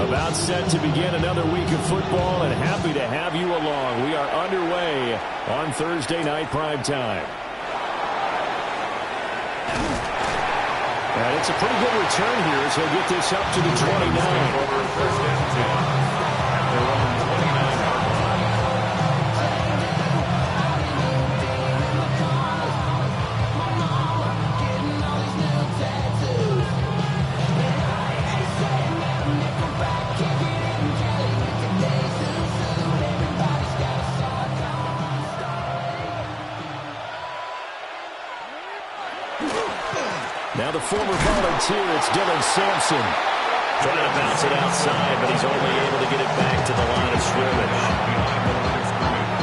About set to begin another week of football, and happy to have you along. We are underway on Thursday night prime time. And it's a pretty good return here as he'll get this up to the 29. Now the former volunteer, it's Dylan Sampson. Trying to bounce it outside, but he's only able to get it back to the line of scrimmage.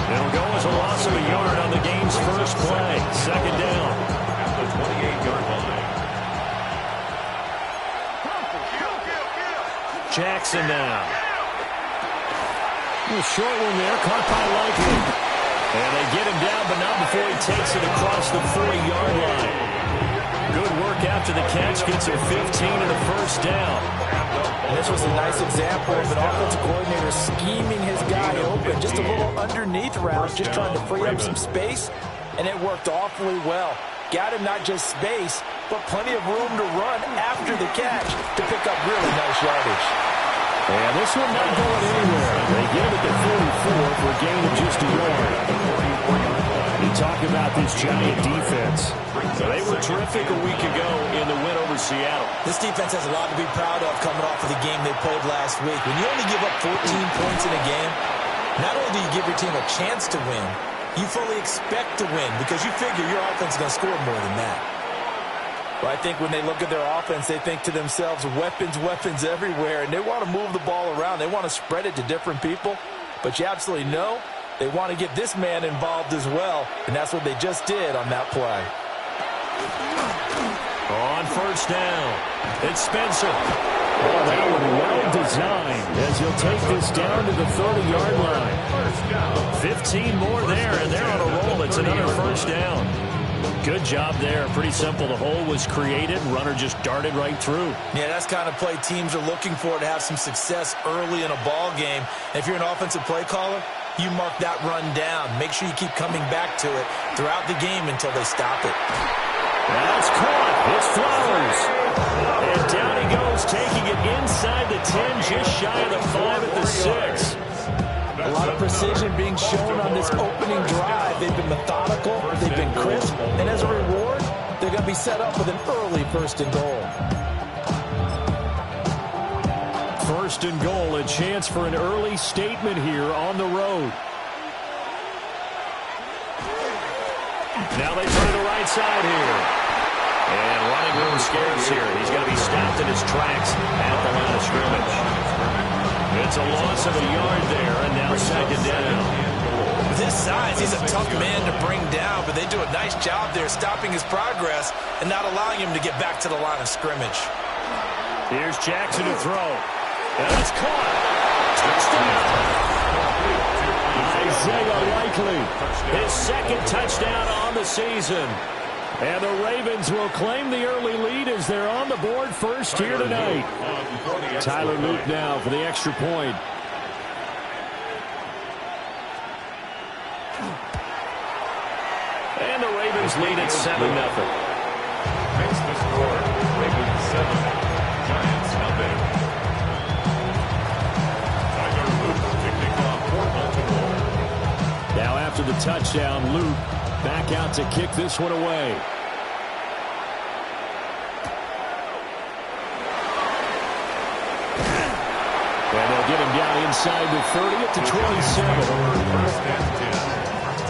It'll go as a loss of a yard on the game's first play. Second down. At the 28-yard line. Jackson now. A short one there, caught by Likely. And they get him down, but not before he takes it across the 40-yard line. Good work after the catch, gets him 15 and a first down. And this was a nice example of an offensive coordinator scheming his guy open. Just a little underneath route, just trying to free up some space, and it worked awfully well. Got him not just space, but plenty of room to run after the catch to pick up really nice yardage. And this one not going anywhere. They get him at the 44 for a gain of just a yard. You talk about this giant defense. They were terrific a week ago in the win over Seattle. This defense has a lot to be proud of coming off of the game they played last week. When you only give up 14 points in a game, not only do you give your team a chance to win, you fully expect to win because you figure your offense is going to score more than that. Well, I think when they look at their offense, they think to themselves, weapons, weapons everywhere, and they want to move the ball around. They want to spread it to different people, but you absolutely know they want to get this man involved as well, and that's what they just did on that play. On first down, it's Spencer. Oh, that one well designed as he'll take this down to the 30-yard line. 15 more there, and they're on a roll. It's another first down. Good job there. Pretty simple. The hole was created. Runner just darted right through. Yeah, that's the kind of play teams are looking for to have some success early in a ball game. If you're an offensive play caller, you mark that run down. Make sure you keep coming back to it throughout the game until they stop it. That's caught. It's Flowers. And down he goes, taking it inside the 10, just shy of the 5 at the 6. A lot of precision being shown on this opening drive. They've been methodical, they've been crisp, and as a reward, they're going to be set up with an early first and goal. First and goal, a chance for an early statement here on the road. Now they turn to the right side here. And running room scarce here. He's going to be stopped in his tracks at the line of scrimmage. It's a loss of a yard there, and now second down. With his size, he's a tough man to bring down, but they do a nice job there stopping his progress and not allowing him to get back to the line of scrimmage. Here's Jackson to throw. And it's caught. Touchdown. Isaiah Likely, his second touchdown on the season. And the Ravens will claim the early lead as they're on the board first here tonight. Tyler Luke now for the extra point. And the Ravens lead at 7-0. Makes the score. Ravens 7, Giants nothing. Tyler Luke kicking off for Baltimore. Now after the touchdown, Luke back out to kick this one away. And they'll get him down inside the 30 at the 27. First and 10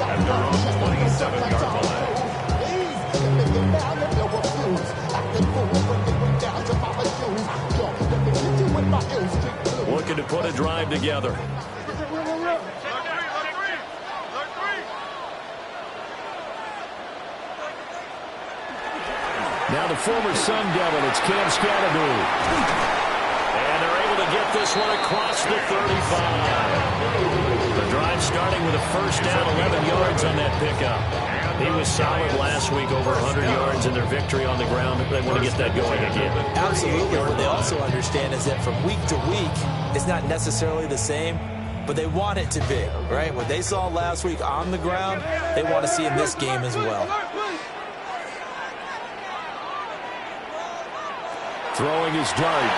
at their own 27-yard line. Looking to put a drive together. Now the former Sun Devil, it's Cam Scatterby. And they're able to get this one across the 35. The drive starting with a first down, 11 yards on that pickup. He was solid last week, over 100 yards in their victory on the ground. They want to get that going again. Absolutely. What they also understand is that from week to week, it's not necessarily the same, but they want it to be, right? What they saw last week on the ground, they want to see in this game as well. Throwing his dart.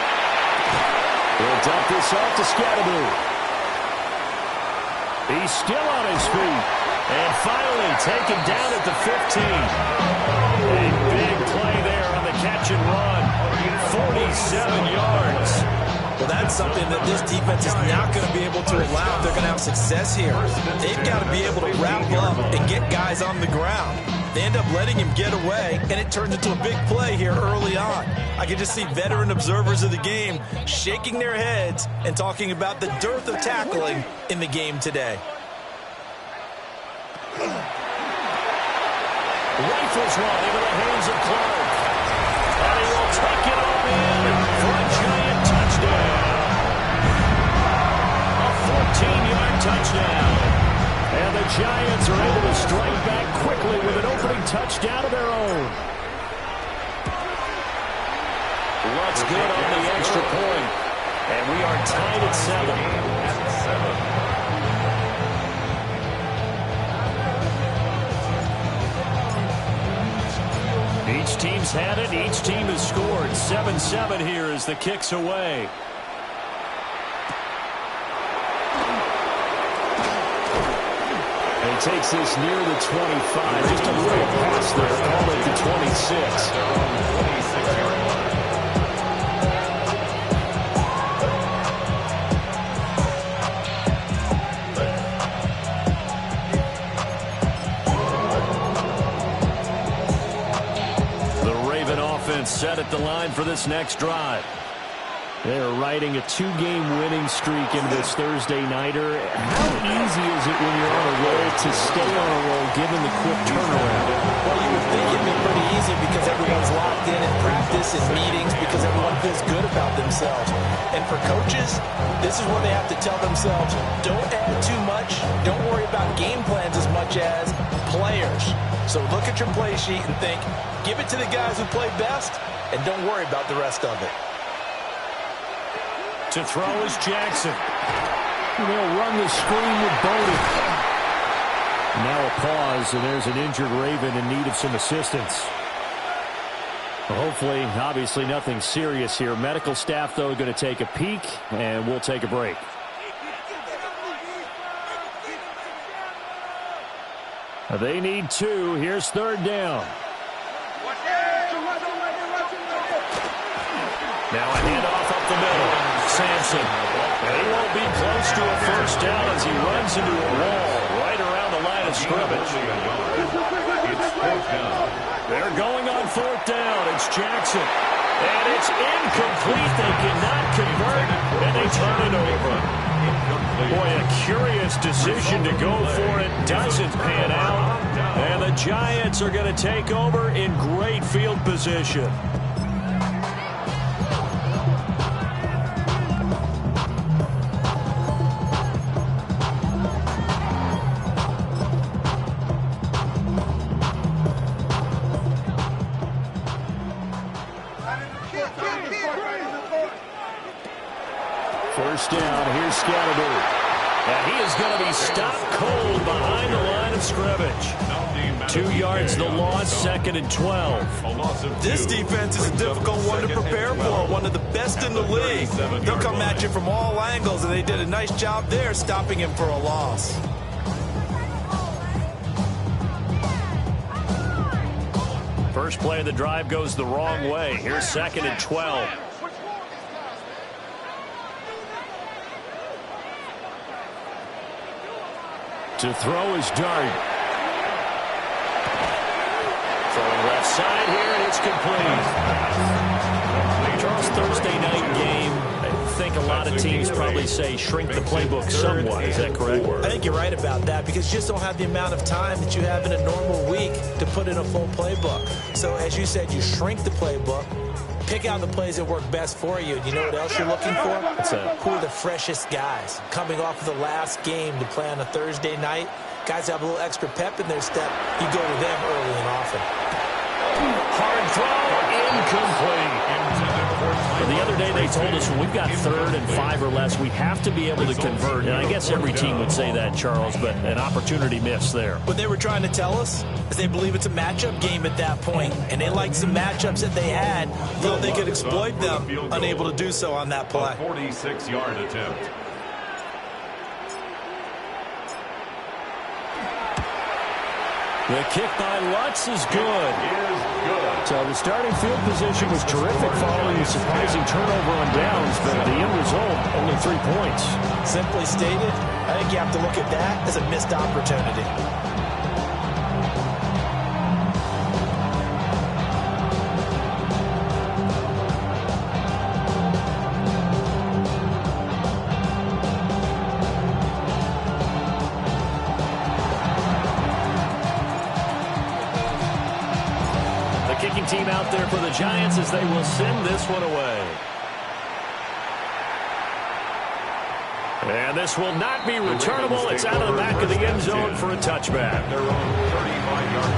He'll dump this off to Scatterby. He's still on his feet. And finally taken down at the 15. A big play there on the catch and run. 47 yards. Well, that's something that this defense is not going to be able to allow if they're going to have success here. They've got to be able to wrap up and get guys on the ground. They end up letting him get away, and it turns into a big play here early on. I can just see veteran observers of the game shaking their heads and talking about the dearth of tackling in the game today. Rifles one into the hands of Clark. And he will take it all in for a giant touchdown. A 14-yard touchdown. And the Giants are able to strike back quickly with an opening touchdown of their own. Looks good on the extra point. And we are tied at 7. Each team's had it. Each team has scored. 7-7 here as the kick's away. And he takes this near the 25. Just a little pass there. Call it the 26. Set at the line for this next drive. They're riding a 2-game winning streak in this Thursday nighter. How easy is it when you're on a roll to stay on a roll given the quick turnaround? Well, you would think it'd be pretty easy because everyone's locked in practice and meetings because everyone feels good about themselves. And for coaches, this is what they have to tell themselves. Don't add too much. Don't worry about game plans as much as players. So look at your play sheet and think, give it to the guys who play best, and don't worry about the rest of it. To throw is Jackson. They'll run the screen with Bodie. Now a pause, and there's an injured Raven in need of some assistance. Hopefully, obviously nothing serious here. Medical staff, though, going to take a peek, and we'll take a break. They need 2. Here's 3rd down. Now a handoff up the middle. Sampson. And he won't be close to a first down as he runs into a wall right around the line of scrimmage. They're going on 4th down. It's Jackson. And it's incomplete. They cannot convert, and they turn it over. Boy, a curious decision to go for it. Doesn't pan out. And the Giants are going to take over in great field position. First down, here's Scatterby. And he is going to be stopped cold behind the line of scrimmage. 2 yards the loss, 2nd and 12. This defense is a difficult one to prepare for, one of the best in the league. They'll come at you from all angles, and they did a nice job there stopping him for a loss. First play of the drive goes the wrong way. Here's 2nd and 12. To throw is Dart. Throwing left side here, and it's complete. Charles, Thursday night game. I think a lot of teams probably say shrink the playbook somewhat. Is that correct? I think you're right about that because you just don't have the amount of time that you have in a normal week to put in a full playbook. So as you said, you shrink the playbook. Pick out the plays that work best for you. You know what else you're looking for? Who are the freshest guys? Coming off of the last game to play on a Thursday night, guys have a little extra pep in their step. You go to them early and often. Hard throw, incomplete. The other day they told us when we've got 3rd and 5 or less, we have to be able to convert. And I guess every team would say that, Charles, but an opportunity missed there. What they were trying to tell us is they believe it's a matchup game at that point, and they liked some matchups that they had, thought they could exploit them, unable to do so on that play. 46-yard attempt. The kick by Lutz is good. So the starting field position was terrific following the surprising turnover on downs, but the end result, only 3 points. Simply stated, I think you have to look at that as a missed opportunity. Team out there for the Giants as they will send this one away. And this will not be returnable. It's out of the back of the end zone for a touchback. Their own 35-yard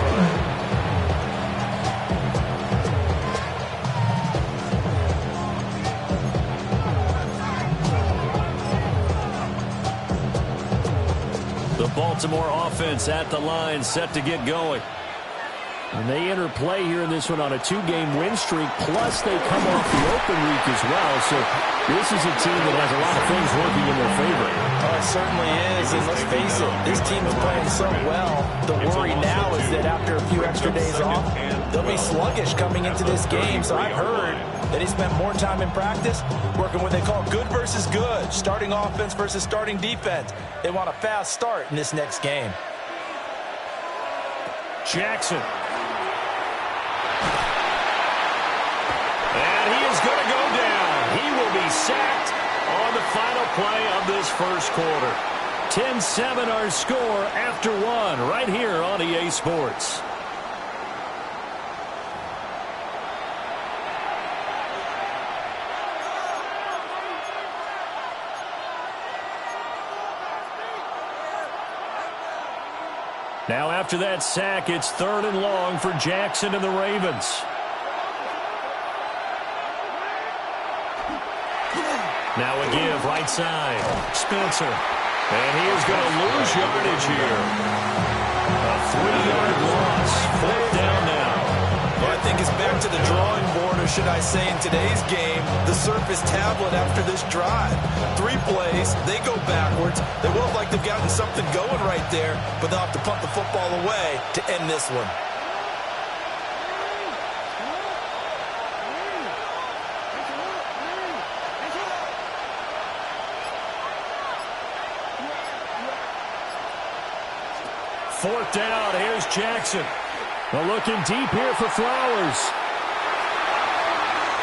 line. The Baltimore offense at the line, set to get going. And they enter play here in this one on a 2-game win streak, plus they come off the open week as well. So this is a team that has a lot of things working in their favor. Oh, it certainly is, and let's face it, this team is playing so well. The worry now is that after a few extra days off, they'll be sluggish coming into this game. So I've heard that he spent more time in practice working what they call good versus good, starting offense versus starting defense. They want a fast start in this next game. Jackson. And he is going to go down. He will be sacked on the final play of this first quarter. 10-7 our score after 1 right here on EA Sports. Now after that sack, it's 3rd and long for Jackson and the Ravens. Now a give right side. Spencer. And he is going to lose yardage here. A 3-yard loss. 4th down now. Well, I think it's back to the drawing board, or should I say in today's game, the Surface tablet after this drive. 3 plays, they go backwards. They will look like they've gotten something going right there, but they'll have to punt the football away to end this one. Fourth down, here's Jackson. Well, looking deep here for Flowers.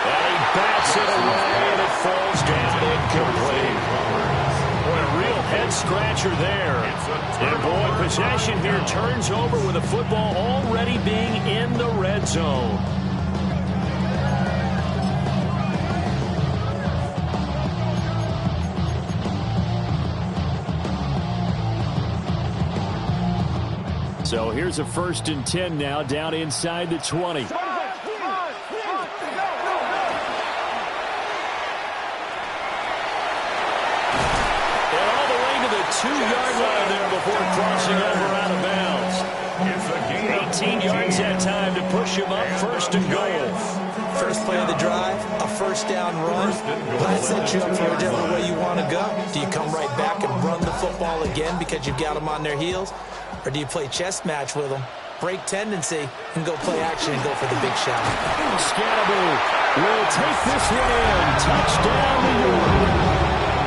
And he bats it away, and it falls down incomplete. Boy, a real head-scratcher there. And, boy, possession here turns over with the football already being in the red zone. So here's a 1st and 10 now, down inside the 20. And all the way to the 2-yard line there before crossing over out of bounds. 18 yards that time to push him up 1st and goal. First play of the drive, a 1st down run. That sets you up for whichever way you want to go. Do you come right back and run the football again because you've got them on their heels? Or do you play chess match with them, break tendency, and go play action and go for the big shot? Scatterby will take this one in. Touchdown, New York.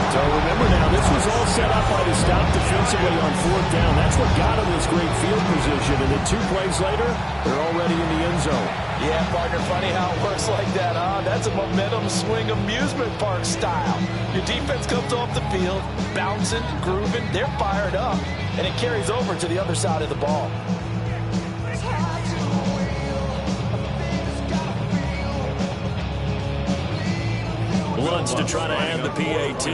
So remember now, this was all set up by the stop defensively on 4th down. That's what got him this great field position. And then 2 plays later, they're already in the end zone. Yeah, partner, funny how it works like that, huh? That's a momentum swing amusement park style. Your defense comes off the field, bouncing, grooving, they're fired up, and it carries over to the other side of the ball. once to try to add the PAT.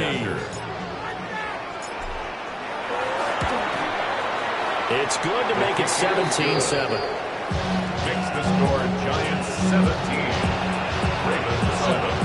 It's good to make it 17-7. Makes the score Giants 17. Ravens 7.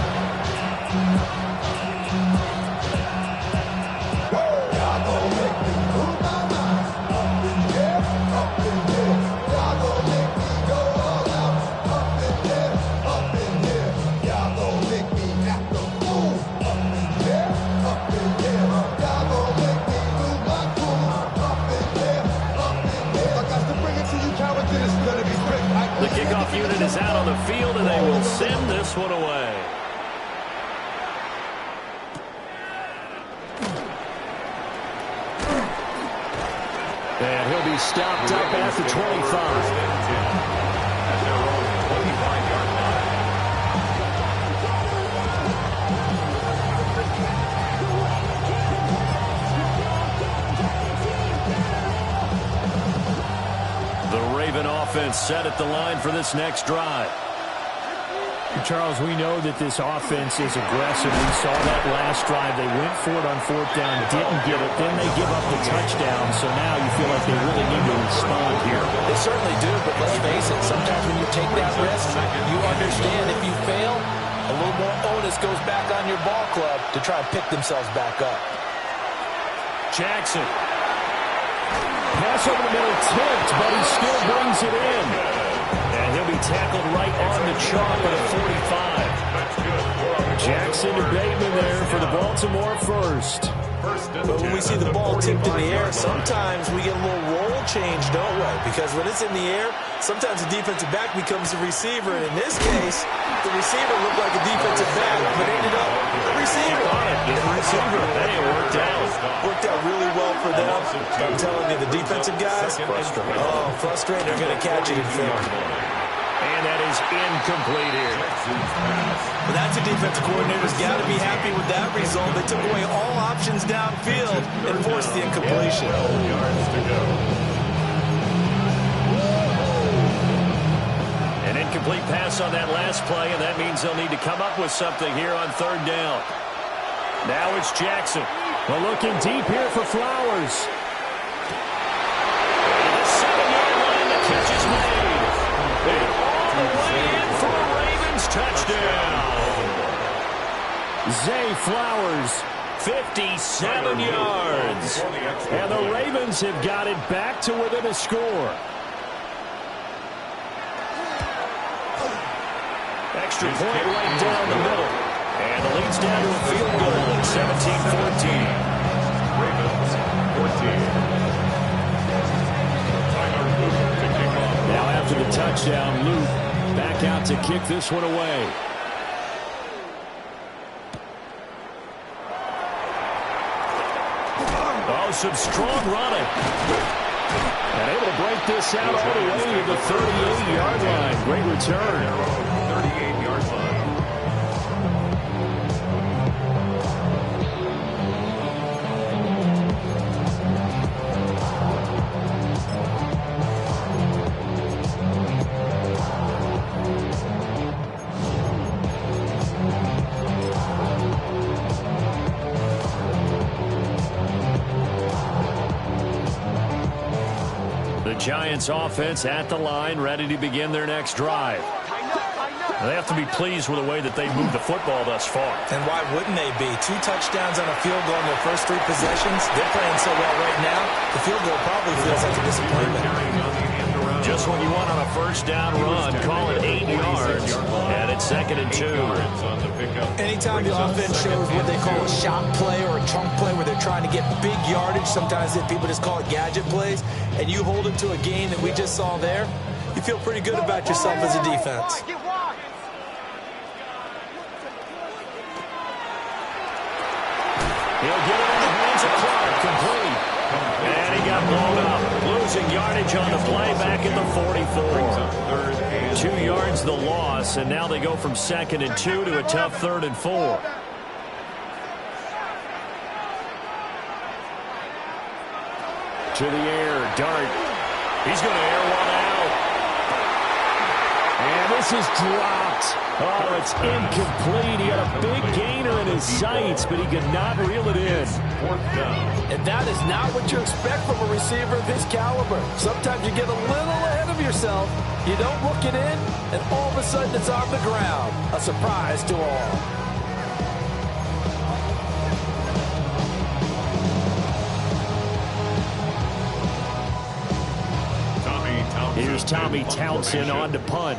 The kickoff unit is out on the field, and they will send this one away. And he'll be stopped up at the 25. Offense set at the line for this next drive. Charles, we know that this offense is aggressive. We saw that last drive. They went for it on fourth down, didn't get it. Then they give up the touchdown. So now you feel like they really need to respond here. They certainly do, but let's face it, sometimes when you take that risk, you understand if you fail, a little more onus goes back on your ball club to try and pick themselves back up. Jackson. Pass over the middle, tipped, but he still brings it in. And he'll be tackled right on the chalk at a 45. Jackson to Bateman there for the Baltimore first. But when we see the ball tipped in the air, sometimes we get a little roll change, don't we? Because when it's in the air, sometimes the defensive back becomes the receiver. And in this case, the receiver looked like a defensive back, but ended up the receiver. Hey, it worked out. Worked out really well for them. I'm telling you, the defensive guys, frustrated. They're going to catch it in film. And that is incomplete here. But that's a defensive coordinator's got to be happy with that result. They took away all options downfield and forced the incompletion. Yards to go. An incomplete pass on that last play, and that means they'll need to come up with something here on third down. Now it's Jackson. Well, looking deep here for Flowers. The 7-yard line, the catch is made. And all the way in for a Ravens touchdown. Zay Flowers. 57 yards. And the Ravens have got it back to within a score. Extra point right down the middle. And the lead's down to a field goal at 17-14. Ravens 14. Now after the touchdown, Luke back out to kick this one away. Oh, some strong running. And able to break this out all the way to the 38-yard line. Great return. 38-yard line. Giants offense at the line, ready to begin their next drive. They have to be pleased with the way that they moved the football thus far. And why wouldn't they be? 2 touchdowns on a field goal in their first 3 possessions. They're playing so well right now, the field goal probably feels like a disappointment. Just what you want on a first down run. Call it 8 yards. And it's 2nd and 2. Anytime the offense shows what they call a shot play or a chunk play where they're trying to get big yardage, sometimes people just call it gadget plays, and you hold it to a gain that we just saw there, you feel pretty good about yourself as a defense. He'll get it in the hands of Clark, complete. And he got blown up. Losing yardage on the play back at the 44. 2 yards the loss, and now they go from 2nd and 2 to a tough 3rd and 4. To the air, Dart. He's going to air one out. And this is dropped. Oh, it's incomplete. He had a big gainer in his sights, but he could not reel it in. Fourth down. And that is not what you expect from a receiver of his caliber. Sometimes you get a little ahead of yourself. You don't look it in, and all of a sudden it's on the ground. A surprise to all. Here's Tommy Townsend on to punt.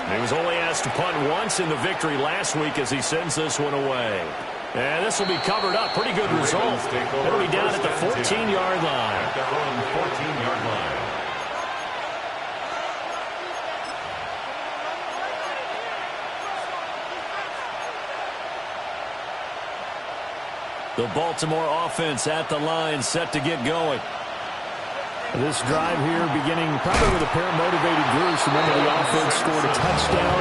He was only asked to punt once in the victory last week as he sends this one away. And this will be covered up. Pretty good result. It'll be down at the 14-yard line. At their own 14-yard line. The Baltimore offense at the line, set to get going. This drive here beginning probably with a pair of motivated groups. Remember, the offense scored a touchdown.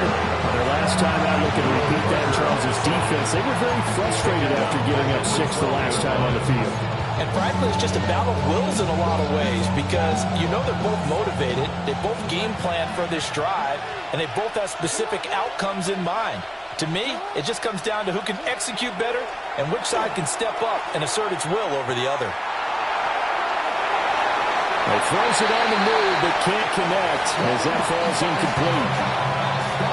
Their last time out, looking to repeat that. Charles' defense, they were very frustrated after giving up 6 the last time on the field. And frankly, it's just a battle of wills in a lot of ways because you know they're both motivated. They both game plan for this drive, and they both have specific outcomes in mind. To me, it just comes down to who can execute better and which side can step up and assert its will over the other. He throws it on the move, but can't connect as that falls incomplete.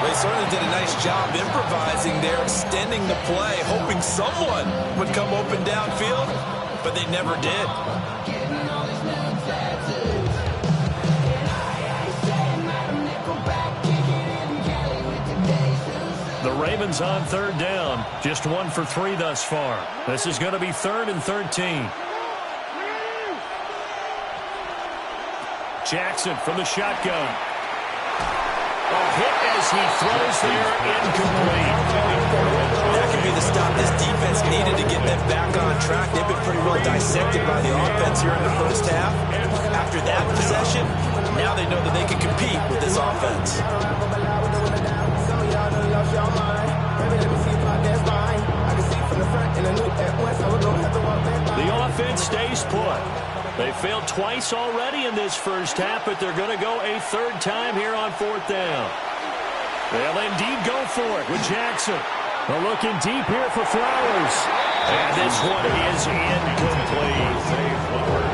They certainly did a nice job improvising there, extending the play, hoping someone would come open downfield, but they never did. The Ravens on third down. Just 1 for 3 thus far. This is going to be 3rd and 13. Jackson from the shotgun. A hit as he throws there, incomplete. That could be the stop this defense needed to get them back on track. They've been pretty well dissected by the offense here in the first half. After that possession, now they know that they can compete with this offense. The offense stays put. They failed twice already in this first half, but they're going to go a 3rd time here on 4th down. They'll indeed go for it with Jackson. They're looking deep here for Flowers. And this one is incomplete.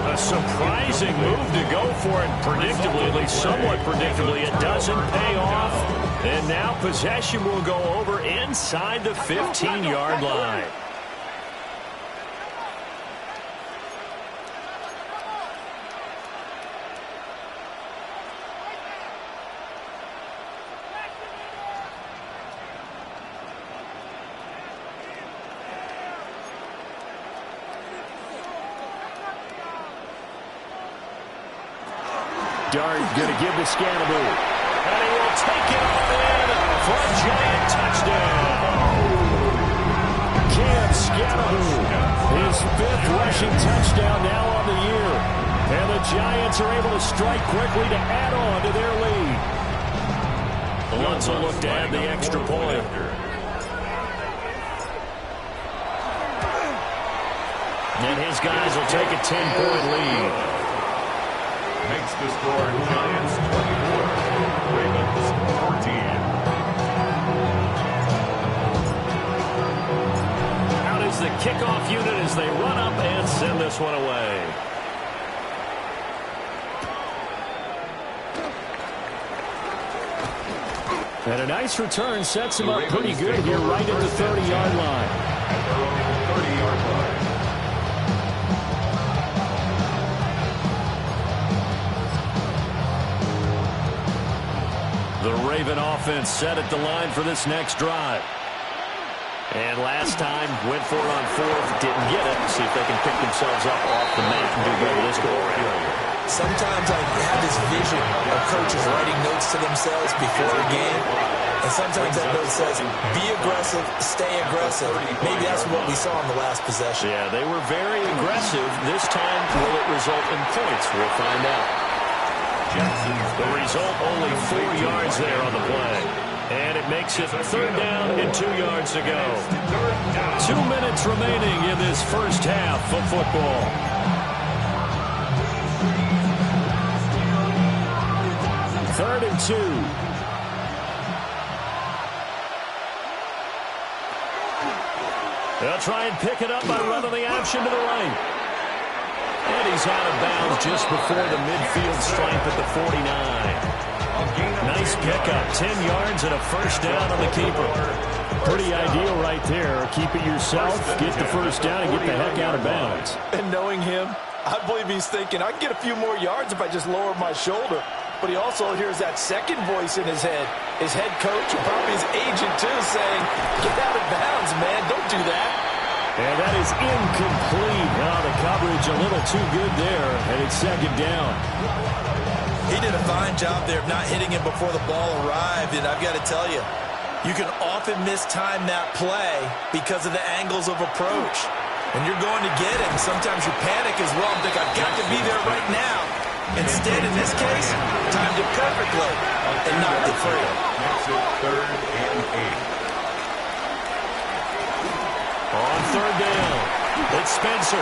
A surprising move to go for it. Predictably, at least somewhat predictably, it doesn't pay off. And now possession will go over inside the 15-yard line. Dart going to give to Scannable. And he will take it all in for a giant touchdown. Cam Scannable, his 5th rushing touchdown now on the year. And the Giants are able to strike quickly to add on to their lead. Alonso looked to add the extra point. And his guys will take a 10-point lead. Makes the score Giants 24, Ravens 14. Out is the kickoff unit as they run up and send this one away. And a nice return sets him up pretty good here right at the 30-yard line. At their own 30-yard line. The Raven offense set at the line for this next drive. And last time, went for it on 4th, didn't get it. See if they can pick themselves up off the mat and do better this go around. Sometimes I have this vision of coaches writing notes to themselves before a game. And sometimes that note says, be aggressive, stay aggressive. Maybe that's what we saw in the last possession. Yeah, they were very aggressive. This time, will it result in points? We'll find out. The result, only 4 yards there on the play. And it makes it 3rd down and 2 yards to go. 2 minutes remaining in this first half of football. Third and 2. They'll try and pick it up by running the option to the right. And he's out of bounds just before the midfield stripe at the 49. Nice pickup, 10 yards and a first down on the keeper. Pretty ideal right there. Keep it yourself, get the first down, and get the heck out of bounds. And knowing him, I believe he's thinking, I can get a few more yards if I just lower my shoulder. But he also hears that second voice in his head. His head coach and probably his agent, too, saying, get out of bounds, man. Don't do that. And that is incomplete. Oh, the coverage a little too good there, and it's 2nd down. He did a fine job there of not hitting him before the ball arrived, and I've got to tell you, you can often mistime that play because of the angles of approach. When you're going to get him, sometimes you panic as well and think, I've got to be there right now. Instead, in this case, timed it perfectly and knocked it free. Makes it 3rd and 8. On 3rd down, it's Spencer.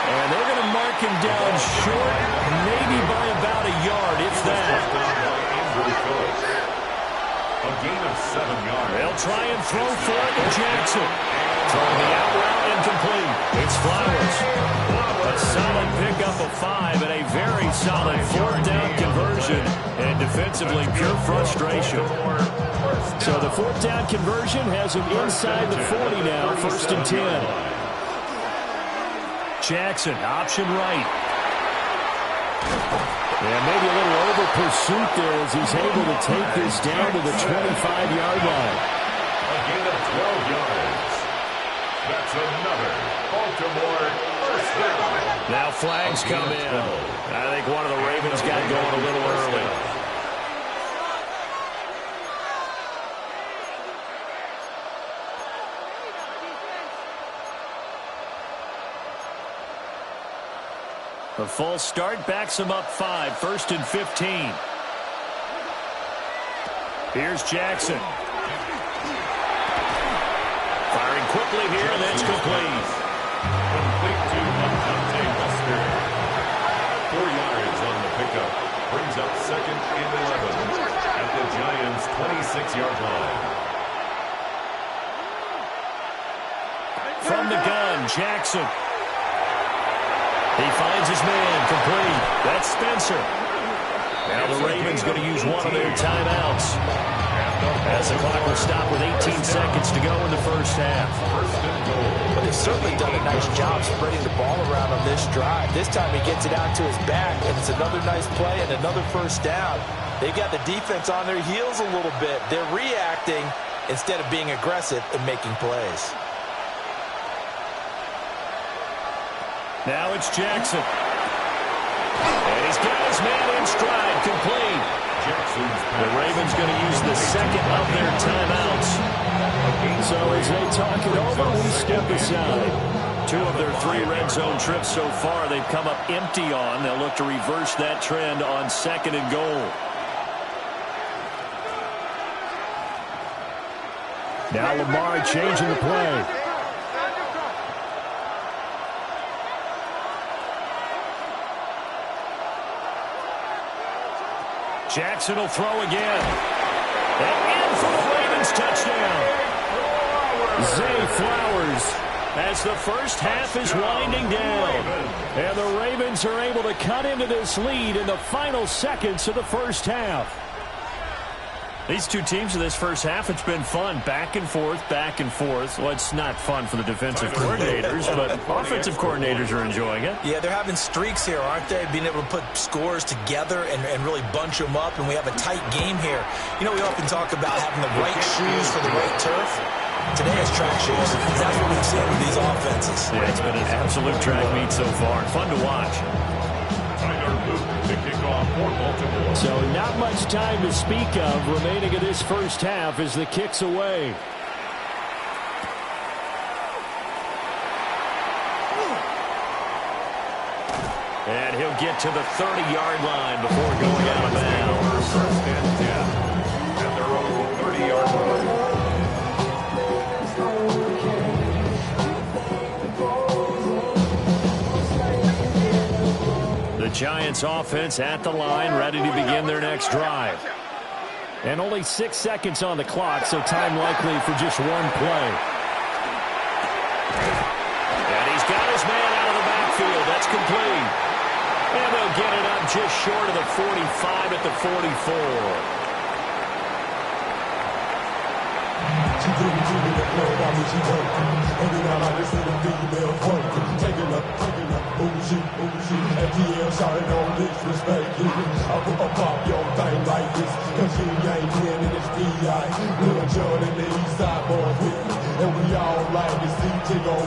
And they're going to mark him down short, maybe by about a yard, if that. A gain of 7 yards. They'll try and throw for it to Jackson. Throwing the out route incomplete. It's Flowers. A solid pickup of 5 and a very solid 4th down conversion. And defensively, pure frustration. So the 4th down conversion has him inside the 40 now, 1st and 10. Jackson, option right. And maybe a little over pursuit there as he's able to take this down to the 25-yard line. A gain of 12 yards. That's another Baltimore first down. Now flags come in. I think one of the Ravens got going a little early. The full start backs him up 5, 1st and 15. Here's Jackson. Firing quickly here, and that's complete. Complete to Monte Buster. 4 yards on the pickup. Brings up 2nd and 11 at the Giants' 26-yard line. From the gun, Jackson. He finds his man, complete. That's Spencer. Now the Ravens going to use one of their timeouts. As the clock will stop with 18 seconds to go in the first half. But they've certainly done a nice job spreading the ball around on this drive. This time he gets it out to his back, and it's another nice play and another first down. They've got the defense on their heels a little bit. They're reacting instead of being aggressive and making plays. Now it's Jackson. And he's got his man in stride, complete. The Ravens going to use the 2nd of their timeouts. So as they talk it over, we step aside. 2 of their 3 red zone trips so far they've come up empty on. They'll look to reverse that trend on 2nd and goal. Now Lamar changing the play. Jackson will throw again. And in for the Ravens touchdown. Zay Flowers as the first half is winding down. And the Ravens are able to cut into this lead in the final seconds of the first half. These two teams in this first half, it's been fun. Back and forth, back and forth. Well, it's not fun for the defensive coordinators, but offensive coordinators are enjoying it. Yeah, they're having streaks here, aren't they? Being able to put scores together and really bunch them up, and we have a tight game here. You know, we often talk about having the right shoes for the right turf. Today is track shoes. That's what we've seen with these offenses. Yeah, it's been an absolute track meet so far. Fun to watch. So not much time to speak of remaining in this first half as the kick's away. And he'll get to the 30-yard line before going out of bounds. First and 10 at their own 30-yard line. Giants offense at the line, ready to begin their next drive. And only 6 seconds on the clock, so time likely for just one play. And he's got his man out of the backfield. That's complete. And they'll get it up just short of the 45 at the 44. DNL shouting on disrespect you. I pop your thing like this, cause you ain't winning this PI. Little John and the East Side boys with me, and we all like to see Tigo.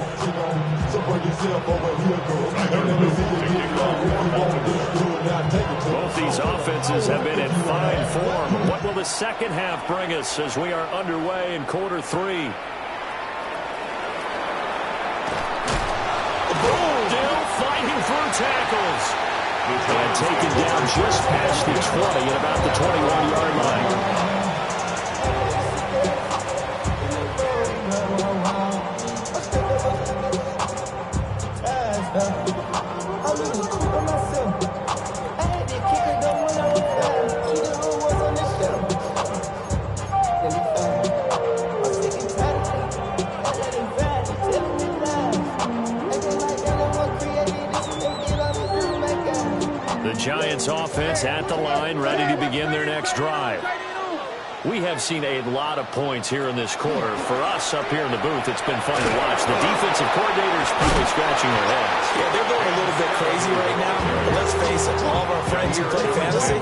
So bring yourself over here, girl, and let me see you get low. If you want this good, now take it to both these offenses have been in fine form. What will the second half bring us as we are underway in quarter 3? Still fighting through tackles. And taken down just past the 20 at about the 21-yard line. Giants offense at the line, ready to begin their next drive. We have seen a lot of points here in this quarter. For us up here in the booth, it's been fun to watch. The defensive coordinators probably scratching their heads. Yeah, they're going a little bit crazy right now. But let's face it, all of our friends who play fantasy,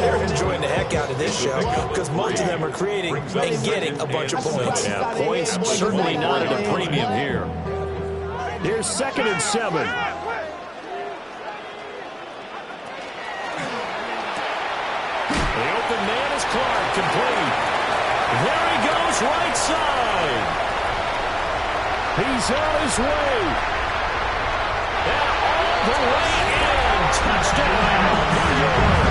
they're enjoying the heck out of this show because most of them are creating and getting a bunch of points. Yeah, points certainly not at a premium here. Here's 2nd and 7. The man is Clark, complete. There he goes, right side. He's on his way. And all the way in. Touchdown, New York.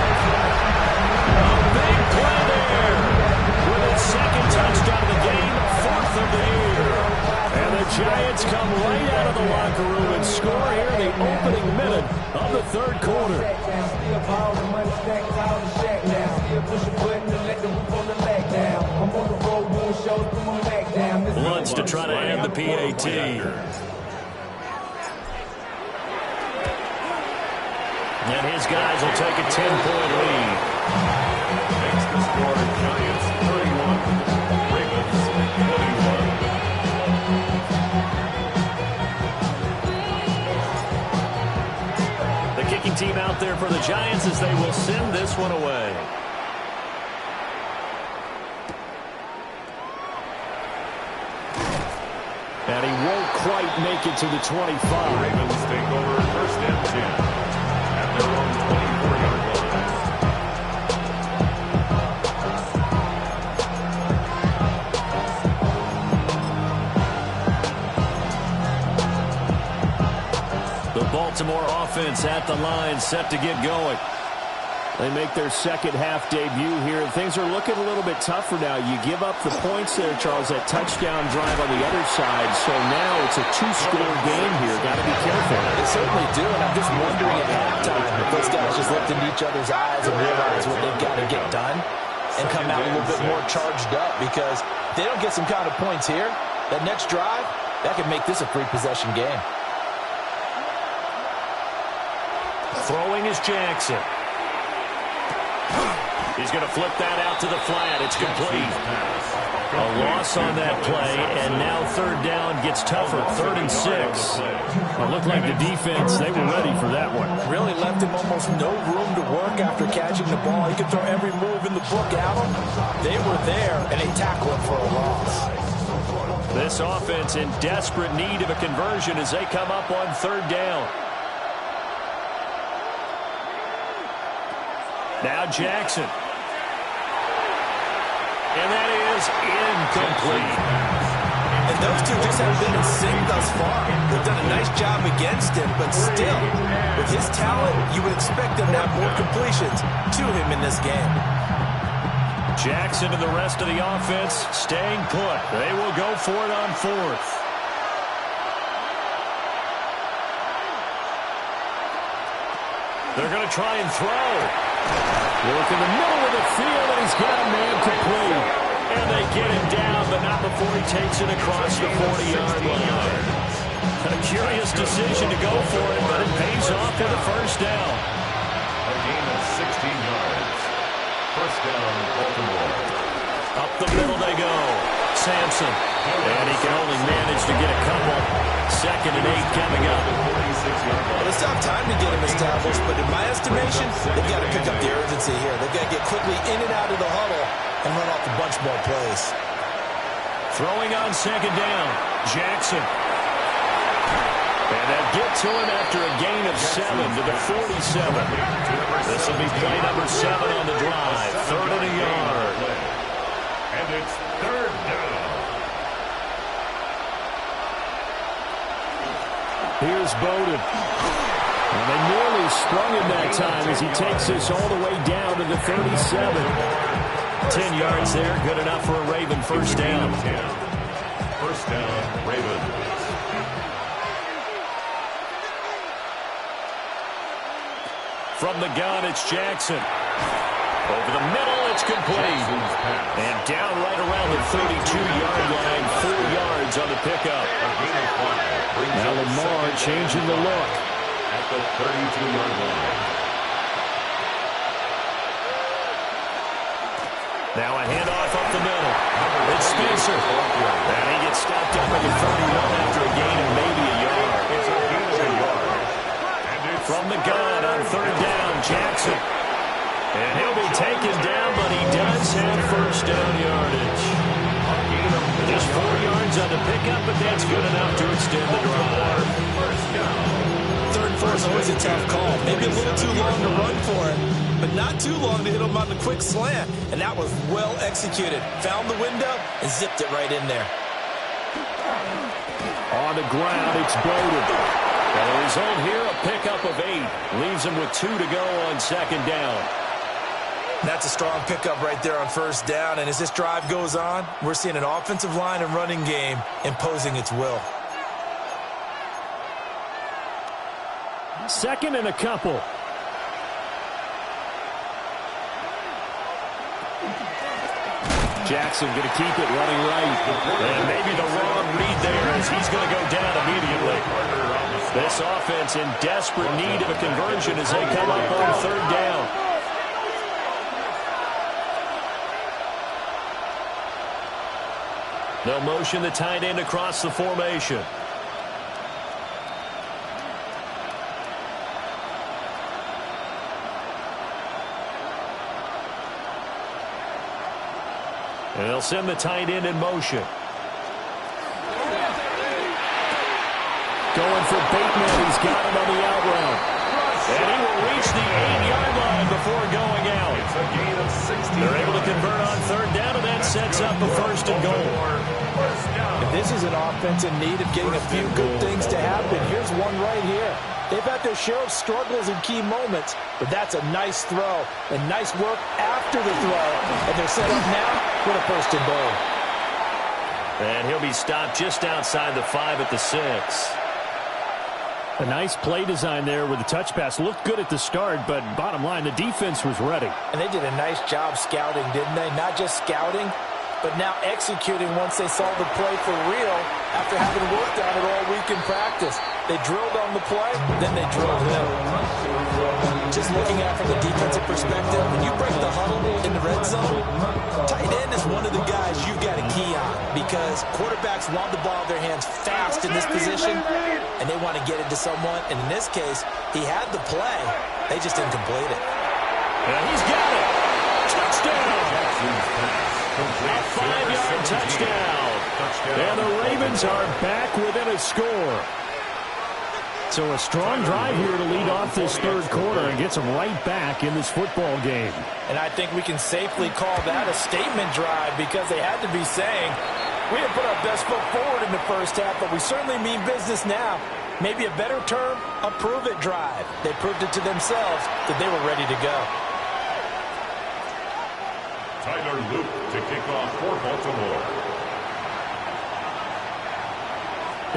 A big play there. With his 2nd touchdown of the game, 4th of the year. And the Giants come right out of the locker room and score here in the opening minute of the 3rd quarter. Bloods to try to end the PAT. And his guys will take a 10-point lead. Makes the score Giants 31, Ravens 21. The kicking team out there for the Giants as they will send this one away. And he won't quite make it to the 25. Ravens take over 1st and 10 at their own 24-yard line. The Baltimore offense at the line, set to get going. They make their 2nd half debut here. Things are looking a little bit tougher now. You give up the points there, Charles, that touchdown drive on the other side. So now it's a 2-score game here. Got to be careful. They certainly do, and I'm just wondering at halftime if those guys just looked into each other's eyes and realize what they've got to get done and come out a little bit more charged up, because if they don't get some kind of points here, that next drive, that could make this a free possession game. Throwing is Jackson. He's going to flip that out to the flat. It's complete. A loss on that play, and now 3rd down gets tougher. 3rd and 6. It looked like the defense, they were ready for that one. Really left him almost no room to work after catching the ball. He could throw every move in the book at him. They were there, and they tackled him for a loss. This offense in desperate need of a conversion as they come up on 3rd down. Now Jackson. And that is incomplete. And those two just haven't been in sync thus far. They've done a nice job against him, but still, with his talent, you would expect them to have more completions to him in this game. Jackson and the rest of the offense staying put. They will go for it on 4th. They're going to try and throw. Work in the middle of the field, and he's got a man complete. And they get him down, but not before he takes it across the 40-yard line. A curious decision to go for it, but it pays off for the first down. A gain of 16 yards. First down, Baltimore. Up the middle they go. Sampson. And he can only manage to get a couple. 2nd and 8 coming up. Well, it's not time to get him established, but in my estimation, they've got to pick up the urgency here. They've got to get quickly in and out of the huddle and run off a bunch more plays. Throwing on 2nd down. Jackson. And they'll get to him after a gain of 7 to the 47. This will be play number 7 on the drive. 3rd and a yard. And it's 3rd down. Here's Bowden. And they nearly sprung him that time as he takes this all the way down to the 37. 10 yards there, good enough for a Raven first down. First down, Ravens. From the gun, it's Jackson. Over the middle, it's complete. And down right around the 32-yard line, 4 yards on the pickup. Now Lamar changing the look. At the 32-yard line. Now a handoff up the middle. It's Spencer. And he gets stopped up at the 31 after a gain of maybe a yard. It's a gain of a yard. From the gun on 3rd down, Jackson. And he'll be taken down, but he does have first down yardage. Just 4 yards on the pickup, but that's good enough to extend the drive. 3rd and 4 is always a tough call. Maybe a little too long to run for it, but not too long to hit him on the quick slant. And that was well executed. Found the window and zipped it right in there. On the ground, it's Bowden. And the result here, a pickup of 8. Leaves him with 2 to go on 2nd down. That's a strong pickup right there on first down. And as this drive goes on, we're seeing an offensive line and running game imposing its will. 2nd and a couple. Jackson going to keep it running right. And maybe the wrong read there as he's going to go down immediately. This offense in desperate need of a conversion as they come up on 3rd down. They'll motion the tight end across the formation. And they'll send the tight end in motion. Going for Bateman. He's got him on the out route. And he will reach the 8-yard line before going out. It's a gain of 60. They're able to convert on 3rd down, and that sets up a 1st and goal. If this is an offense in need of getting a few good things to happen, here's one right here. They've had their share of struggles in key moments, but that's a nice throw and nice work after the throw. And they're set up now with a 1st and goal. And he'll be stopped just outside the 5 at the 6. A nice play design there with the touch pass. Looked good at the start, but bottom line, the defense was ready. And they did a nice job scouting, didn't they? Not just scouting, but now executing once they saw the play for real after having worked on it all week in practice. They drilled on the play, then they drilled him. Just looking at it from the defensive perspective, when you break the huddle in the red zone, tight end is one of the guys you've got to key on because quarterbacks want the ball in their hands fast in this position, and they want to get it to someone. And in this case, he had the play. They just didn't complete it. And he's got it. Touchdown. A 5-yard touchdown. And the Ravens are back within a score. So a strong drive here to lead off this 3rd quarter and gets them right back in this football game. And I think we can safely call that a statement drive because they had to be saying, we didn't put our best foot forward in the first half, but we certainly mean business now. Maybe a better term, a prove-it drive. They proved it to themselves that they were ready to go. Tyler Luke to kick off for Baltimore.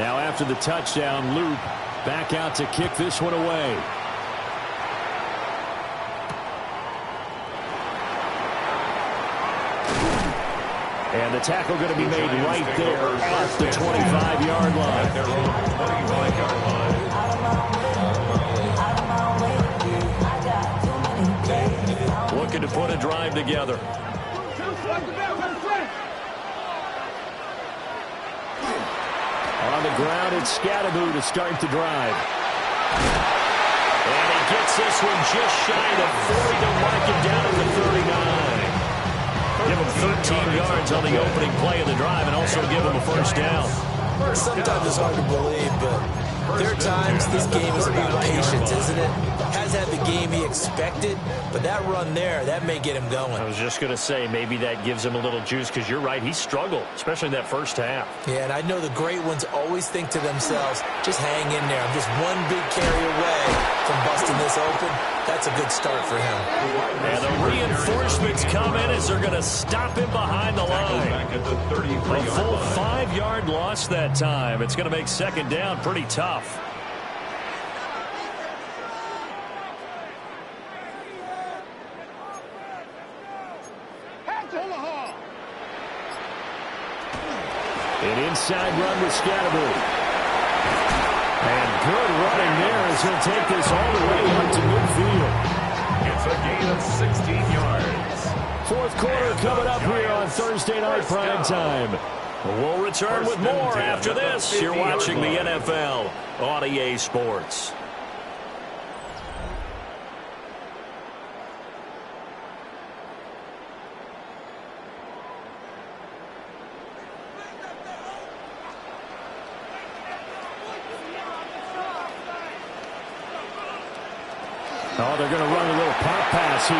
Now after the touchdown, Luke back out to kick this one away. And the tackle going to be made right there at the 25-yard line. At their own 25-yard line. Looking to put a drive together. On the ground, it's Scatteroo to start the drive. And he gets this one just shy of 40 to mark it down at the 39. Give him 13 yards on the opening play of the drive and also give him a first down. Sometimes it's hard to believe, but there are times this game is about patience, isn't it? Has had the game he expected, but that run there, that may get him going. I was just going to say, maybe that gives him a little juice because you're right, he struggled, especially in that first half. Yeah, and I know the great ones always think to themselves, just hang in there. I'm just one big carry away from busting this open. That's a good start for him. And the reinforcements come in as they're going to stop him behind the line. Back at the 33-yard A full line. 5-yard loss that time. It's going to make second down pretty tough. An inside run with Scatteroo. And good running there as he'll take this all the way up to midfield. It's a gain of 16 yards. Fourth quarter coming up here on Thursday Night Prime Time. We'll return with more after this. You're watching the NFL on EA Sports. Oh, they're going to run a little pop pass here.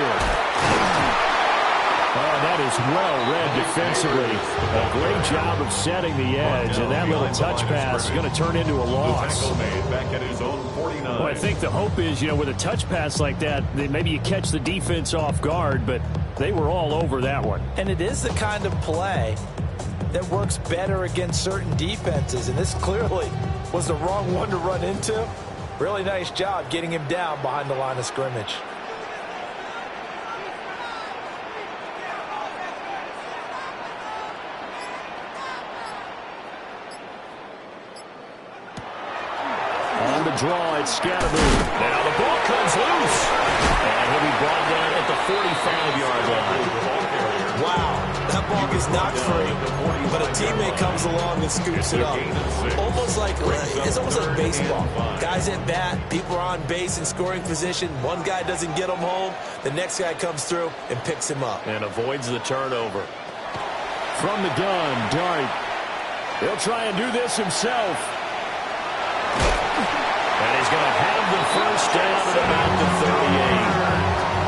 Oh, that is well read defensively. A great job of setting the edge, and that little touch pass is going to turn into a loss. The tackle made back at his own 49. Well, I think the hope is, with a touch pass like that, maybe you catch the defense off guard, but they were all over that one. And it is the kind of play that works better against certain defenses, and this clearly was the wrong one to run into. Really nice job getting him down behind the line of scrimmage. On the draw, it's Scatteroo. Now the ball comes loose. And he'll be brought down at the 45-yard line. Wow, that ball gets knocked free, but a teammate comes along and scoops it up. It's almost like baseball. Guys at bat, people are on base in scoring position. One guy doesn't get him home. The next guy comes through and picks him up. And avoids the turnover. From the gun, Dart. He'll try and do this himself. And he's going to have the first down at about the 38.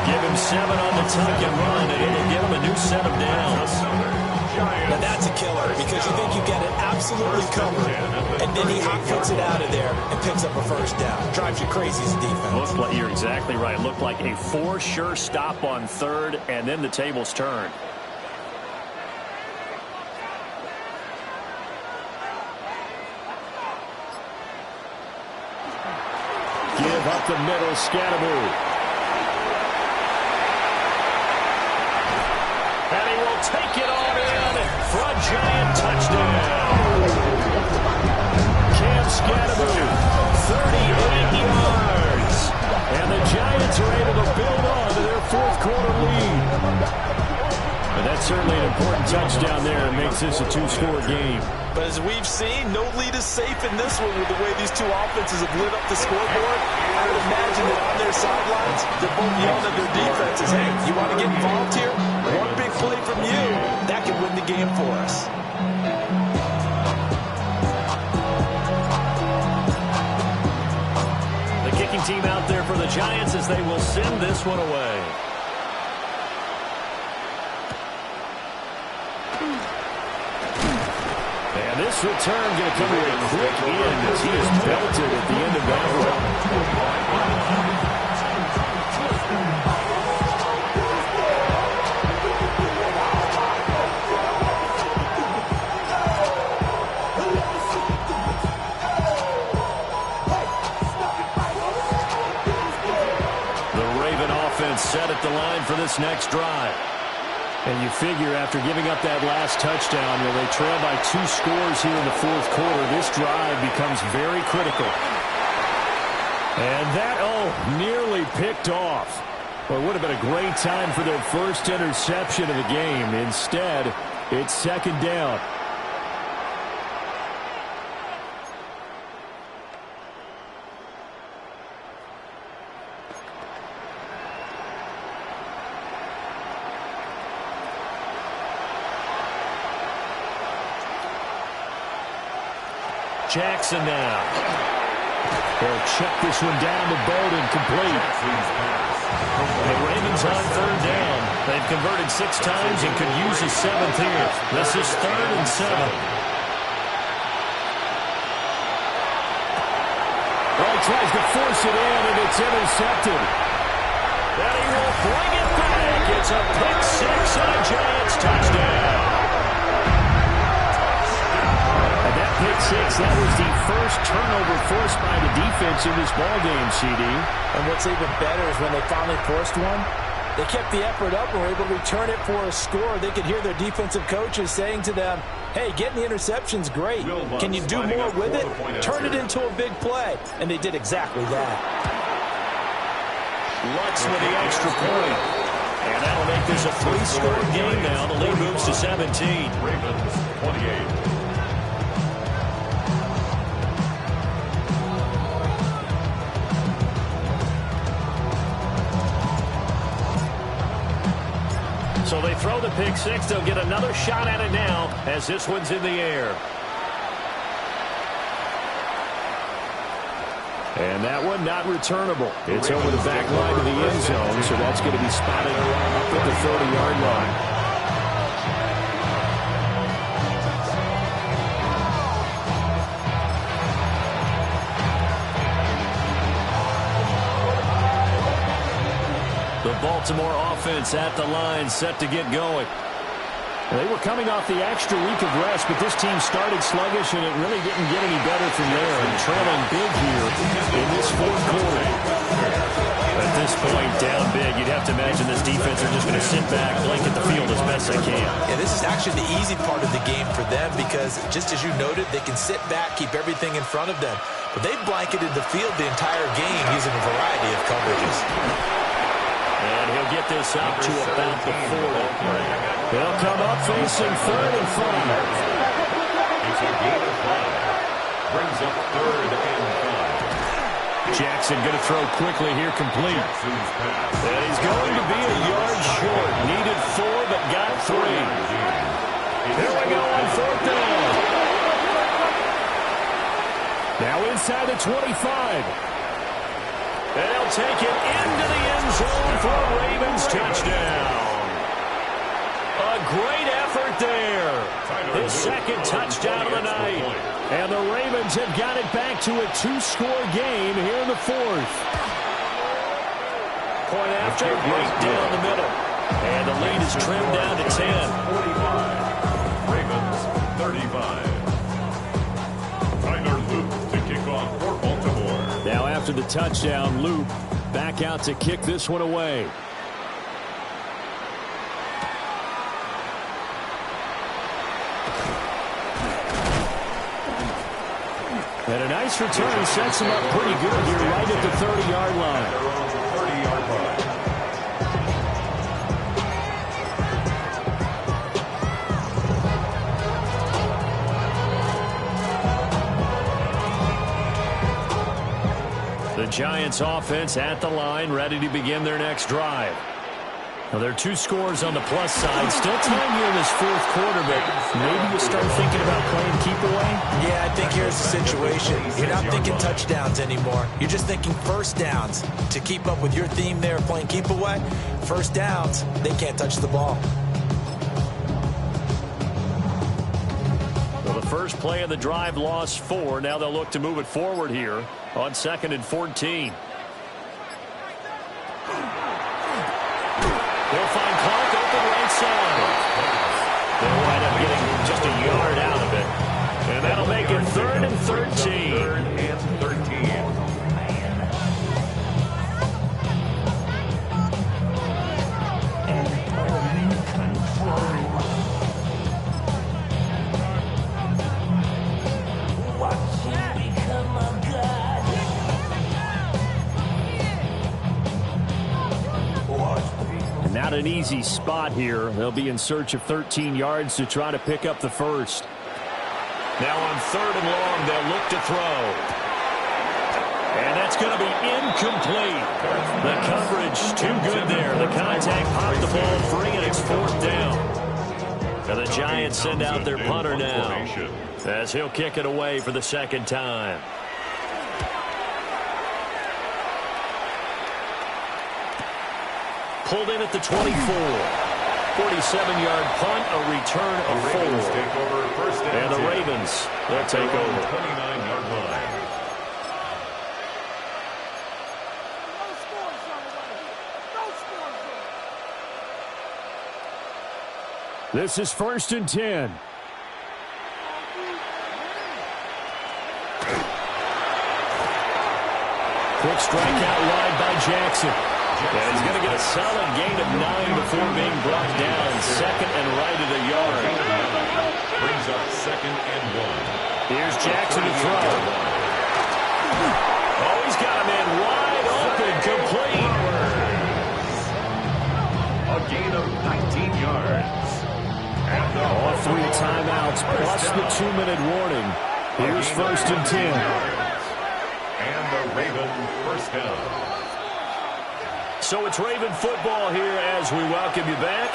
Give him 7 on the tuck and run, and it'll give him a new set of downs. Now that's a killer because you think you get it absolutely covered, and then he hot-foots it out of there and picks up a first down. Drives you crazy as a defense. You're exactly right. Looked like a for-sure stop on third, and then the tables turned. Give up the middle, Scatteroo. And he will take it all in for a giant touchdown. Cam Scatteroo, 38 yards. And the Giants are able to build on to their fourth quarter lead. And that's certainly an important touchdown there. It makes this a two-score game. But as we've seen, no lead is safe in this one with the way these two offenses have lit up the scoreboard. I would imagine that on their sidelines, they're both yelling at their defenses, hey, you want to get involved here? One big play from you, that could win the game for us. The kicking team out there for the Giants as they will send this one away. And this return going to come to a quick end as he is belted at the end of that one. The Raven offense set at the line for this next drive. And you figure after giving up that last touchdown, they trail by 2 scores here in the fourth quarter. This drive becomes very critical. And that, nearly picked off. Well, it would have been a great time for their first interception of the game. Instead, it's second down. Jackson now. They'll check this one down to Bowden, complete. The Ravens on third down. They've converted 6 times and could use a 7th here. This is 3rd and 7. Well, he tries to force it in, and it's intercepted. And he will bring it back. It's a pick 6 and a Giants touchdown. And that pick 6, that was the first turnover forced by the defense in this ballgame, CD. And what's even better is when they finally forced one, they kept the effort up and were able to return it for a score. They could hear their defensive coaches saying to them, hey, getting the interception's great. Can you do more with it? Turn it into a big play. And they did exactly that. Lutz with the extra point. And that'll make this a 3-score game now. The lead moves to 17. Ravens 28. So they throw the pick 6. They'll get another shot at it now as this one's in the air. And that one not returnable. It's over the back line of the end zone, so that's going to be spotted up at the 30-yard line. The Baltimore offense at the line, set to get going. They were coming off the extra week of rest, but this team started sluggish, and it really didn't get any better from there. And trailing big here in this fourth quarter. At this point, down big, you'd have to imagine this defense are just going to sit back, blanket the field as best they can. Yeah, this is actually the easy part of the game for them because, just as you noted, they can sit back, keep everything in front of them. But they've blanketed the field the entire game using a variety of coverages. And he'll get this up to about the 40. They'll come up facing 3rd and 5. It's a gain of 5. Brings up 3rd and 5. Jackson going to throw quickly here, complete. And he's going to be a yard short. Needed 4, but got 3. Here we go on 4th down. Now inside the 25. And they'll take it into the end zone for a Ravens touchdown. A great effort there. His second touchdown of the night. And the Ravens have got it back to a 2-score game here in the 4th. Point after, right down the middle. And the lead is trimmed down to 10. 45. Ravens 35. Tyler Luke to kick off for Baltimore. Now after the touchdown, Loop back out to kick this one away. And a nice return sets him up pretty good here right at the 30-yard line. 30-yard line. The Giants offense at the line, ready to begin their next drive. Now, there are 2 scores on the plus side. Still time here in this fourth quarter, but maybe you start thinking about playing keep away? Yeah, I think here's the situation. You're not thinking touchdowns anymore. You're just thinking first downs. To keep up with your theme there, playing keep away, first downs, they can't touch the ball. Well, the first play of the drive lost 4. Now they'll look to move it forward here on 2nd and 14. They'll find Clark open right side. They'll wind up getting just a yard out of it. And that'll make it 3rd and 13. 3rd and 13. an easy spot here. They'll be in search of 13 yards to try to pick up the first. Now on 3rd and long, they'll look to throw. And that's going to be incomplete. The coverage too good there. The contact popped the ball free, and it's 4th down. And the Giants send out their punter now as he'll kick it away for the 2nd time. Pulled in at the 24. 47-yard punt, a return of 4. And the Ravens, they'll take over. 29-yard line. This is 1st and 10. Quick strike out wide by Jackson. And he's going to get a solid gain of 9 before being brought down. 2nd and right at a yard. Brings up 2nd and 1. Here's Jackson to throw. Oh, he's got him in wide open, complete. A gain of 19 yards. All 3 timeouts plus the 2-minute warning. Here's 1st and 10. And the Raven first down. So it's Raven football here as we welcome you back.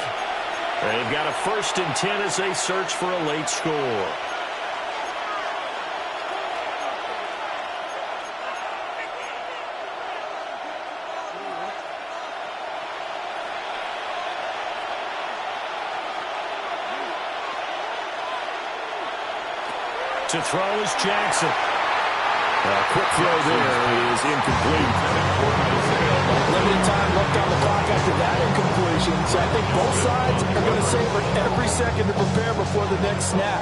They've got a 1st and 10 as they search for a late score. To throw is Jackson. A quick throw there is incomplete. Limited time left on the clock after that incompletion. So I think both sides are going to savor every second to prepare before the next snap.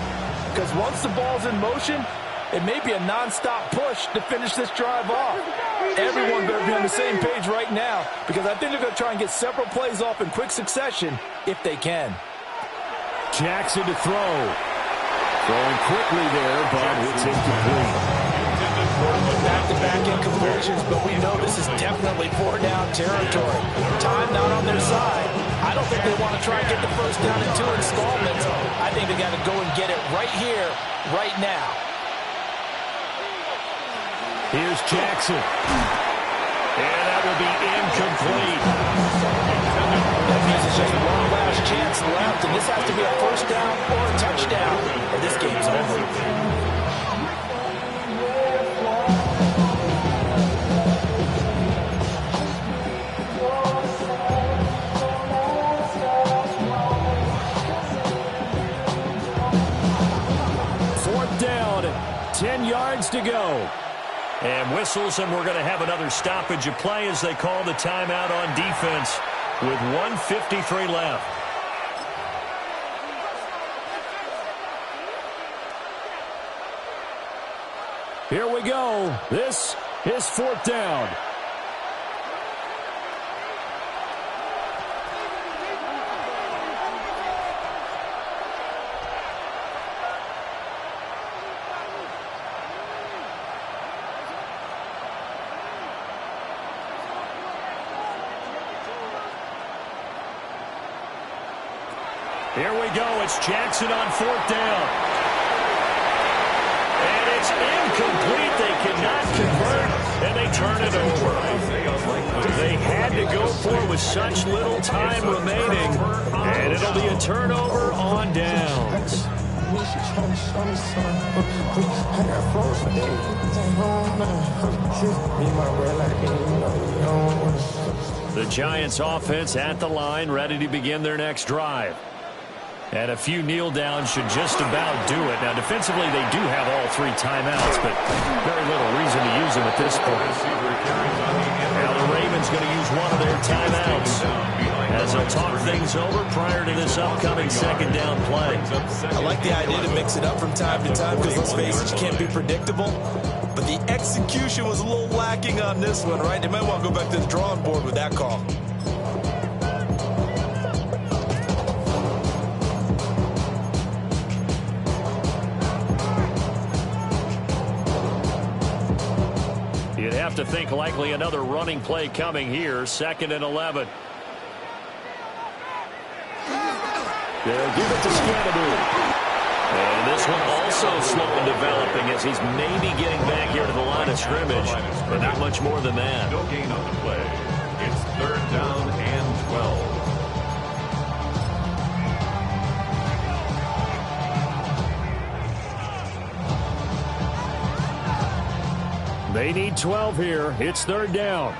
Because once the ball's in motion, it may be a non-stop push to finish this drive off. Everyone better be on the same page right now, because I think they're going to try and get several plays off in quick succession if they can. Jackson to throw. Throwing quickly there, but it's incomplete. Back-to-back incompletions, but we know this is definitely 4-down territory. Time not on their side. I don't think they want to try and get the first down in 2 installments. I think they got to go and get it right here, right now. Here's Jackson. And that will be incomplete. That means it's just one last chance left, and this has to be a first down or a touchdown, or this game's over. Down, 10 yards to go. And whistles, and we're going to have another stoppage of play as they call the timeout on defense with 1:53 left. Here we go. This is 4th down. Here we go. It's Jackson on 4th down. And it's incomplete. They cannot convert, and they turn it over. They had to go for it with such little time remaining, and it'll be a turnover on downs. The Giants offense at the line, ready to begin their next drive. And a few kneel downs should just about do it. Now, defensively, they do have all 3 timeouts, but very little reason to use them at this point. Now, the Ravens going to use one of their timeouts as they'll talk things over prior to this upcoming 2nd down play. I like the idea to mix it up from time to time because, let's face it, you can't be predictable. But the execution was a little lacking on this one, right? They might want to go back to the drawing board with that call. You'd have to think likely another running play coming here, 2nd and 11. They'll give it to Scantaboo. And this one also slow in developing as he's maybe getting back here to the line of scrimmage, but not much more than that. No gain on the play. It's 3rd down and 12. They need 12 here. It's 3rd down.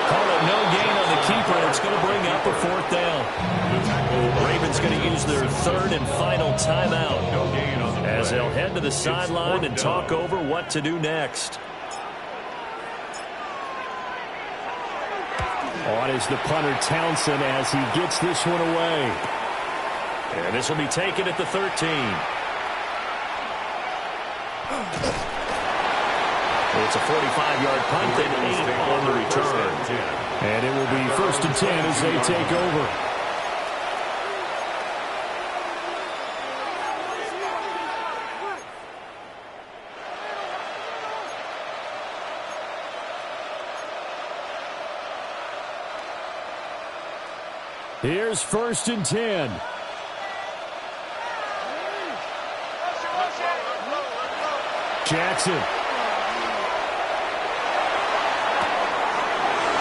Call it no gain on the keeper, and it's going to bring up a 4th down. Ravens going to use their 3rd and final timeout as they'll head to the sideline and talk over what to do next. On is the punter Townsend as he gets this one away. And this will be taken at the 13. It's a 45-yard punt and 8 on the return. And it will be 1st and 10 as they take over. Here's 1st and 10. Jackson.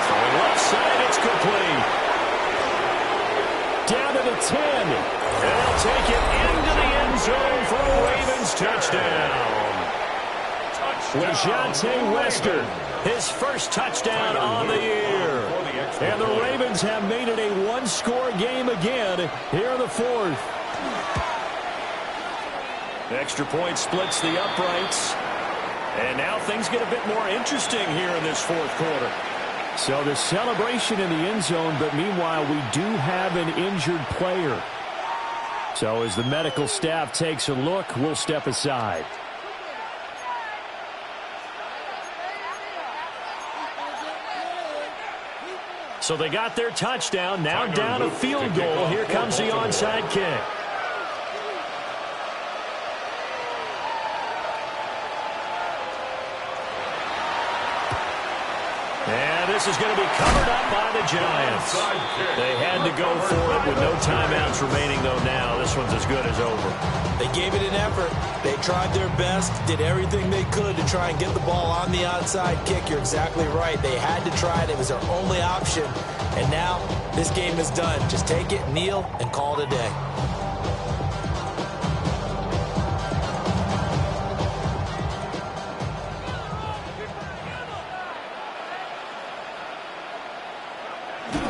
Throwing left side, it's complete. Down to the 10. They'll take it into the end zone for a Ravens touchdown. LeJontay Western. His first touchdown on the year. And the Ravens have made it a one-score game again here in the 4th. Extra point splits the uprights. And now things get a bit more interesting here in this 4th quarter. So the celebration in the end zone, but meanwhile we do have an injured player. So as the medical staff takes a look, we'll step aside. So they got their touchdown, now down a field goal. Here comes the onside kick. And this is going to be covered up by the Giants. They had to go for it with no timeouts remaining, though now. This one's as good as over. They gave it an effort. They tried their best, did everything they could to try and get the ball on the onside kick. You're exactly right. They had to try it. It was their only option. And now this game is done. Just take it, kneel, and call it a day.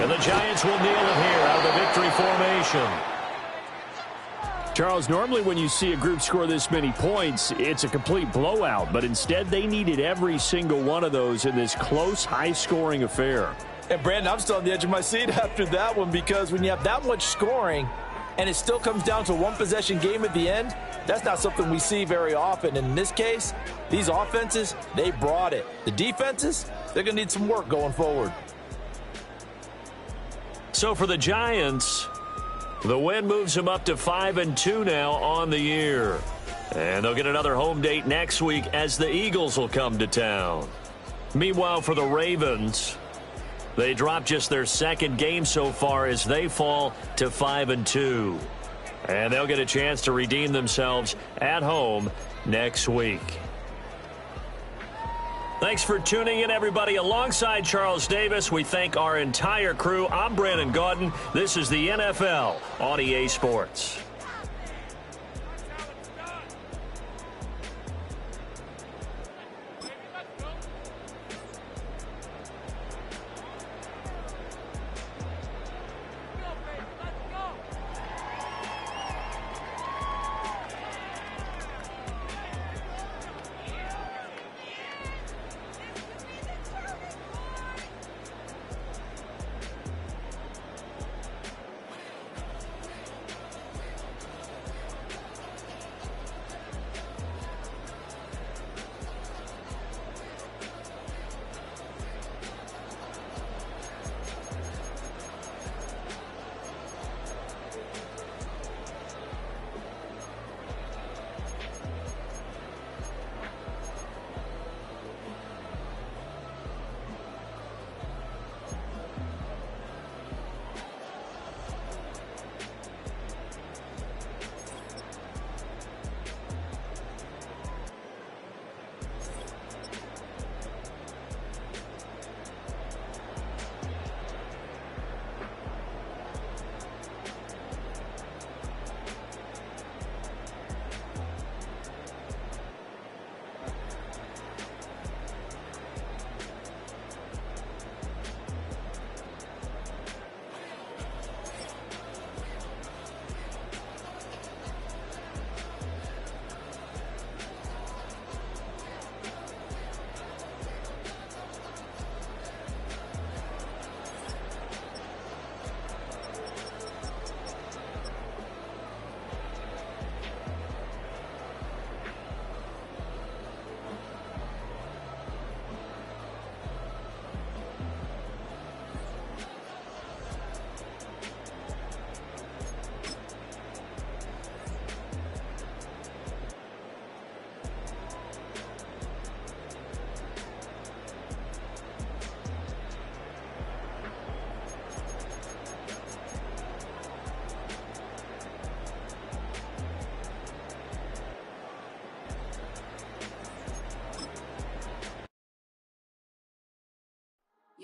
And the Giants will kneel it here out of the victory formation. Charles, normally when you see a group score this many points, it's a complete blowout. But instead, they needed every single one of those in this close, high-scoring affair. And, Brandon, I'm still on the edge of my seat after that one because when you have that much scoring and it still comes down to a one-possession game at the end, that's not something we see very often. And in this case, these offenses, they brought it. The defenses, they're going to need some work going forward. So for the Giants, the win moves them up to 5-2 now on the year. And they'll get another home date next week as the Eagles will come to town. Meanwhile, for the Ravens, they drop just their 2nd game so far as they fall to 5-2. And they'll get a chance to redeem themselves at home next week. Thanks for tuning in, everybody. Alongside Charles Davis, we thank our entire crew. I'm Brandon Gaudin. This is the NFL on EA Sports.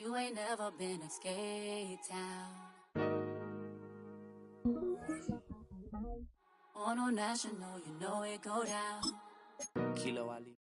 You ain't never been a skate town. On no national, you know it go down. Kilo Ali.